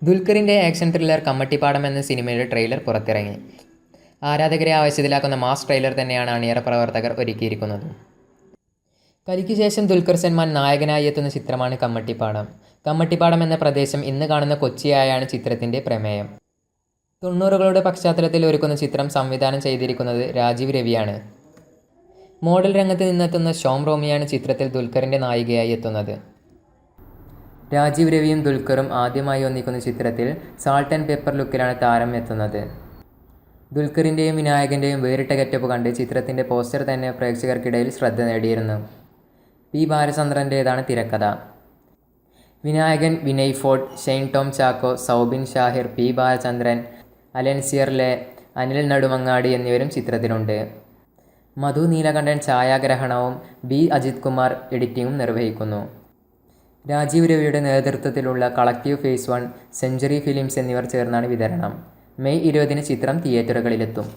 ദുൽഖറിൻ്റെ action thriller Kammattipadam എന്ന സിനിമയുടെ trailer പുറത്തിറങ്ങി. ആരാധകരെ ആവേശത്തിലാക്കുന്ന മാസ് ട്രെയിലർ തന്നെയാണ് അണിയറ പ്രവർത്തകർ ഒരുക്കിയിരിക്കുന്നത്. കലിക്ക് ശേഷം ദുൽഖർ സൽമാൻ നായകനായി എത്തുന്ന ചിത്രമാണ് കമ്മട്ടിപ്പാടം. കമ്മട്ടിപ്പാടം എന്ന പ്രദേശം ഇന്ന് കാണുന്ന കൊച്ചിയായാണ് ചിത്രത്തിൻ്റെ പ്രമേയം. 90കളുടെ പശ്ചാത്തലത്തിൽ ഒരുക്കുന്ന ചിത്രം സംവിധാനം ചെയ്തിരിക്കുന്നത് രാജീവ് രവിയാണ്. മോഡൽ രംഗത്ത് നിന്നെത്തുന്ന ഷോം റോമിയാണ് ചിത്രത്തിൽ ദുൽഖറിൻ്റെ നായികയായി എത്തുന്നത്. രാജീവ് രവിയും ദുൽഖറും ആദ്യമായി ഒന്നിക്കുന്ന ചിത്രത്തിൽ സാൾട്ട് ആൻഡ് പെപ്പർ ലുക്കിലാണ് താരം എത്തുന്നത്. ദുൽഖറിൻ്റെയും വിനായകൻ്റെയും വേറിട്ട ഗെറ്റപ്പ് കണ്ട് ചിത്രത്തിൻ്റെ പോസ്റ്റർ തന്നെ പ്രേക്ഷകർക്കിടയിൽ ശ്രദ്ധ നേടിയിരുന്നു. പി ബാലചന്ദ്രൻ്റേതാണ് തിരക്കഥ. വിനായകൻ വിനയ് ഫോർട്ട്, ഷെയ്ൻ ടോം ചാക്കോ, സൗബിൻ ഷാഹിർ, പി ബാലചന്ദ്രൻ, അലൻസിയർലെ, അനിൽ നടുമങ്ങാടി എന്നിവരും ചിത്രത്തിലുണ്ട്. മധു നീലകണ്ഠൻ ഛായാഗ്രഹണവും ബി അജിത് കുമാർ എഡിറ്റിംഗും നിർവഹിക്കുന്നു. രാജീവ് രവിയുടെ നേതൃത്വത്തിലുള്ള കളക്റ്റീവ് ഫേസ് 1, സെഞ്ച്വറി ഫിലിംസ് എന്നിവർ ചേർന്നാണ് വിതരണം. മെയ് 20-ന് ചിത്രം തിയേറ്ററുകളിലെത്തും.